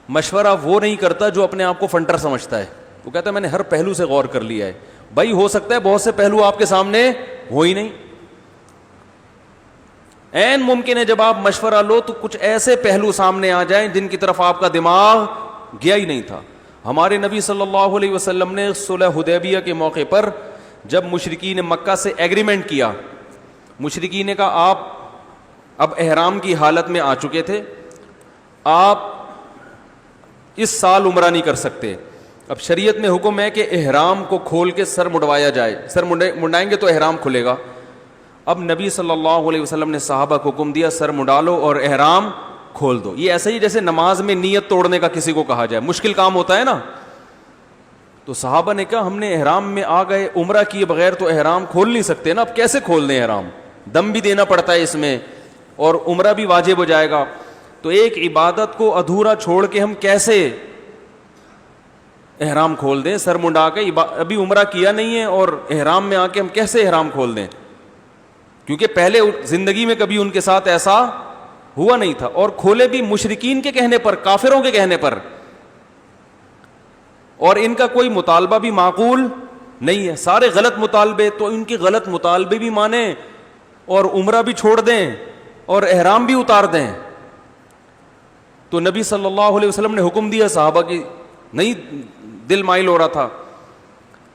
مشورہ وہ نہیں کرتا جو اپنے آپ کو فنٹر سمجھتا ہے. وہ کہتا ہے میں نے ہر پہلو سے غور کر لیا ہے. بھائی ہو سکتا ہے بہت سے پہلو آپ کے سامنے ہو ہی نہیں. عین ممکن ہے جب آپ مشورہ لو تو کچھ ایسے پہلو سامنے آ جائیں جن کی طرف آپ کا دماغ گیا ہی نہیں تھا. ہمارے نبی صلی اللہ علیہ وسلم نے صلح حدیبیہ کے موقع پر جب مشرکین مکہ سے ایگریمنٹ کیا, مشرکین نے کہا آپ اب احرام کی حالت میں آ چکے تھے, آپ اس سال عمرہ نہیں کر سکتے. اب شریعت میں حکم ہے کہ احرام کو کھول کے سر مڈوایا جائے, سر منڈائیں گے تو احرام کھلے گا. اب نبی صلی اللہ علیہ وسلم نے صحابہ کو حکم دیا سر مڈالو اور احرام کھول دو. یہ ایسا ہی جیسے نماز میں نیت توڑنے کا کسی کو کہا جائے, مشکل کام ہوتا ہے نا. تو صحابہ نے کہا ہم نے احرام میں آ گئے, عمرہ کیے بغیر تو احرام کھول نہیں سکتے نا, اب کیسے کھول دیں احرام, دم بھی دینا پڑتا ہے اس میں اور عمرہ بھی واجب ہو جائے گا. تو ایک عبادت کو ادھورا چھوڑ کے ہم کیسے احرام کھول دیں, سر منڈا کے ابھی عمرہ کیا نہیں ہے اور احرام میں آ کے ہم کیسے احرام کھول دیں, کیونکہ پہلے زندگی میں کبھی ان کے ساتھ ایسا ہوا نہیں تھا. اور کھولے بھی مشرکین کے کہنے پر, کافروں کے کہنے پر, اور ان کا کوئی مطالبہ بھی معقول نہیں ہے, سارے غلط مطالبے. تو ان کے غلط مطالبے بھی مانیں اور عمرہ بھی چھوڑ دیں اور احرام بھی اتار دیں. تو نبی صلی اللہ علیہ وسلم نے حکم دیا, صحابہ کی نہیں دل مائل ہو رہا تھا,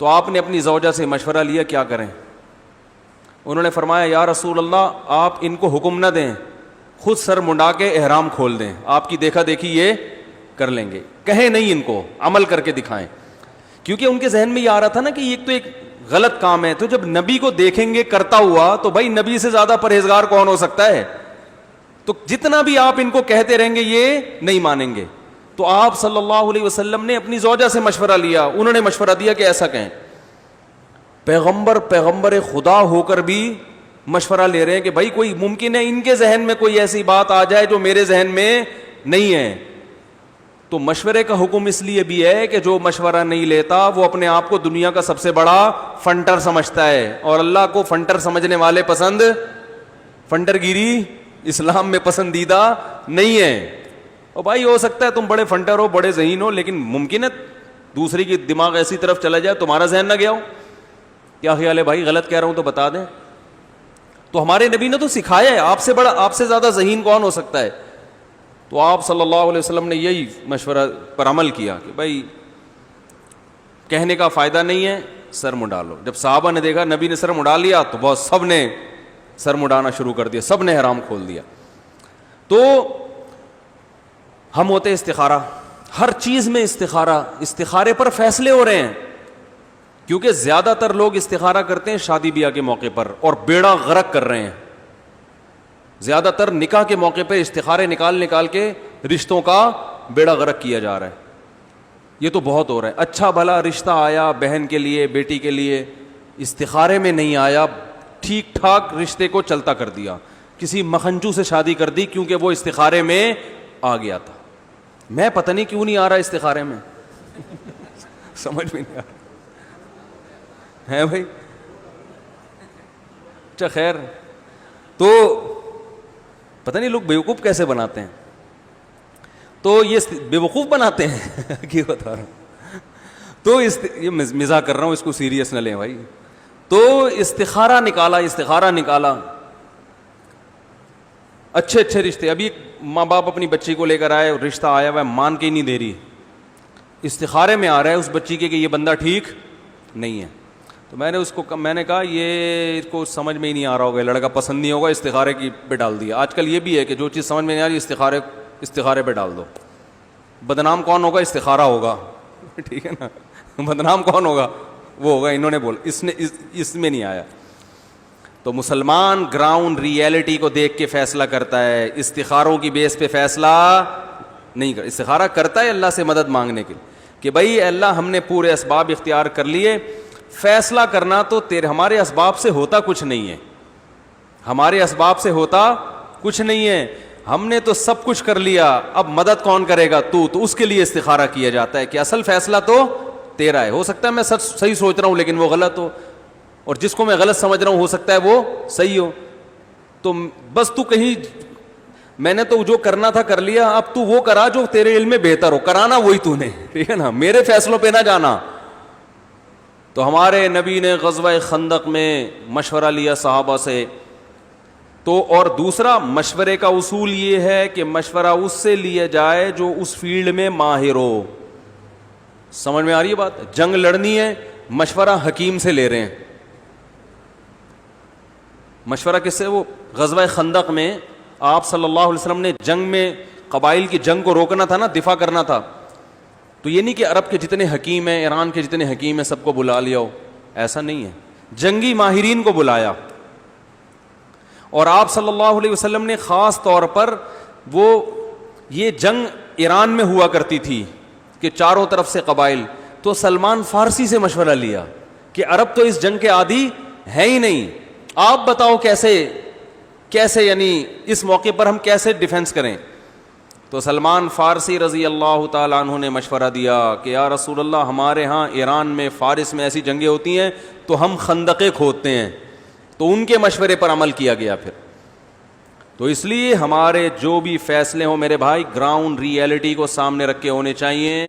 تو آپ نے اپنی زوجہ سے مشورہ لیا کیا کریں. انہوں نے فرمایا یا رسول اللہ آپ ان کو حکم نہ دیں, خود سر منڈا کے احرام کھول دیں, آپ کی دیکھا دیکھی یہ کر لیں گے. کہیں نہیں ان کو, عمل کر کے دکھائیں. کیونکہ ان کے ذہن میں یہ آ رہا تھا نا کہ یہ تو ایک غلط کام ہے, تو جب نبی کو دیکھیں گے کرتا ہوا تو بھائی نبی سے زیادہ پرہیزگار کون ہو سکتا ہے. تو جتنا بھی آپ ان کو کہتے رہیں گے یہ نہیں مانیں گے. تو آپ صلی اللہ علیہ وسلم نے اپنی زوجہ سے مشورہ لیا, انہوں نے مشورہ دیا کہ ایسا کہیں. پیغمبر خدا ہو کر بھی مشورہ لے رہے ہیں کہ بھائی کوئی ممکن ہے ان کے ذہن میں کوئی ایسی بات آ جائے جو میرے ذہن میں نہیں ہے. تو مشورے کا حکم اس لیے بھی ہے کہ جو مشورہ نہیں لیتا وہ اپنے آپ کو دنیا کا سب سے بڑا فنٹر سمجھتا ہے, اور اللہ کو فنٹر سمجھنے والے پسند, فنٹر گیری اسلام میں پسندیدہ نہیں ہے. اور بھائی ہو سکتا ہے تم بڑے فنٹر ہو, بڑے ذہین ہو, لیکن ممکن ہے دوسری کی دماغ ایسی طرف چلا جائے تمہارا ذہن نہ گیا ہو. کیا خیال ہے بھائی, غلط کہہ رہا ہوں تو بتا دیں. تو ہمارے نبی نے تو سکھایا ہے, آپ سے بڑا, آپ سے زیادہ ذہین کون ہو سکتا ہے. تو آپ صلی اللہ علیہ وسلم نے یہی مشورہ پر عمل کیا کہ بھائی کہنے کا فائدہ نہیں ہے, سر منڈا لو. جب صحابہ نے دیکھا نبی نے سر منڈا لیا تو بہت سب نے سر منڈانا شروع کر دیا, سب نے حرام کھول دیا. تو ہم ہوتے استخارہ, ہر چیز میں استخارہ, استخارے پر فیصلے ہو رہے ہیں. کیونکہ زیادہ تر لوگ استخارہ کرتے ہیں شادی بیاہ کے موقع پر اور بیڑا غرق کر رہے ہیں. زیادہ تر نکاح کے موقع پہ استخارے نکال کے رشتوں کا بیڑا غرق کیا جا رہا ہے. یہ تو بہت ہو رہا ہے. اچھا بھلا رشتہ آیا بہن کے لیے, بیٹی کے لیے, استخارے میں نہیں آیا, ٹھیک ٹھاک رشتے کو چلتا کر دیا, کسی مکھنچو سے شادی کر دی کیونکہ وہ استخارے میں آ گیا تھا. میں پتہ نہیں کیوں نہیں آ رہا استخارے میں سمجھ میں نہیں آ رہا ہے بھائی. اچھا خیر, تو پتہ نہیں لوگ بیوقوف کیسے بناتے ہیں. تو یہ بیوقوف بناتے ہیں کیا بتا رہا ہوں. تو یہ مزاح کر رہا ہوں, اس کو سیریس نہ لیں بھائی. تو استخارہ نکالا, اچھے رشتے. ابھی ماں باپ اپنی بچی کو لے کر آئے, رشتہ آیا ہوا ہے, مان کے ہی نہیں دے رہی, استخارے میں آ رہا ہے اس بچی کے کہ یہ بندہ ٹھیک نہیں ہے. تو میں نے کہا یہ اس کو سمجھ میں ہی نہیں آ رہا ہوگا, لڑکا پسند نہیں ہوگا, استخارے کی پہ ڈال دیا. آج کل یہ بھی ہے کہ جو چیز سمجھ میں نہیں آ رہی استخارے پہ ڈال دو. بدنام کون ہوگا, استخارہ ہوگا, ٹھیک ہے نا. بدنام کون ہوگا, وہ ہوگا انہوں نے بولا, اس میں نہیں آیا. تو مسلمان گراؤنڈ ریئلٹی کو دیکھ کے فیصلہ کرتا ہے, استخاروں کی بیس پہ فیصلہ نہیں کرتا. استخارہ کرتا ہے اللہ سے مدد مانگنے کے کہ بھائی اللہ ہم نے پورے اسباب اختیار کر لیے, فیصلہ کرنا تو ہمارے اسباب سے ہوتا کچھ نہیں ہے, ہمارے اسباب سے ہوتا کچھ نہیں ہے, ہم نے تو سب کچھ کر لیا, اب مدد کون کرے گا, تو اس کے لیے استخارہ کیا جاتا ہے کہ اصل فیصلہ تو تیرا ہے. ہو سکتا ہے میں صحیح سوچ رہا ہوں لیکن وہ غلط ہو, اور جس کو میں غلط سمجھ رہا ہوں ہو سکتا ہے وہ صحیح ہو. تو بس تو کہیں میں نے تو جو کرنا تھا کر لیا, اب تو وہ کرا جو تیرے علم میں بہتر ہو, کرانا وہی تو نے, ٹھیک ہے نا, میرے فیصلوں پہ نہ جانا. تو ہمارے نبی نے غزوہ خندق میں مشورہ لیا صحابہ سے. تو اور دوسرا مشورے کا اصول یہ ہے کہ مشورہ اس سے لیا جائے جو اس فیلڈ میں ماہر ہو. سمجھ میں آ رہی ہے بات؟ جنگ لڑنی ہے, مشورہ حکیم سے لے رہے ہیں. مشورہ کس سے؟ وہ غزوہ خندق میں آپ صلی اللہ علیہ وسلم نے جنگ میں قبائل کی جنگ کو روکنا تھا نا, دفاع کرنا تھا. تو یہ نہیں کہ عرب کے جتنے حکیم ہیں, ایران کے جتنے حکیم ہیں, سب کو بلا لیا ہو, ایسا نہیں ہے. جنگی ماہرین کو بلایا. اور آپ صلی اللہ علیہ وسلم نے خاص طور پر وہ یہ جنگ ایران میں ہوا کرتی تھی کہ چاروں طرف سے قبائل, تو سلمان فارسی سے مشورہ لیا کہ عرب تو اس جنگ کے عادی ہے ہی نہیں, آپ بتاؤ کیسے یعنی اس موقع پر ہم کیسے ڈیفنس کریں. تو سلمان فارسی رضی اللہ تعالیٰ عنہ نے مشورہ دیا کہ یا رسول اللہ, ہمارے ہاں ایران میں فارس میں ایسی جنگیں ہوتی ہیں تو ہم خندقیں کھودتے ہیں. تو ان کے مشورے پر عمل کیا گیا پھر. تو اس لیے ہمارے جو بھی فیصلے ہوں میرے بھائی, گراؤنڈ ریئلٹی کو سامنے رکھ کے ہونے چاہیے.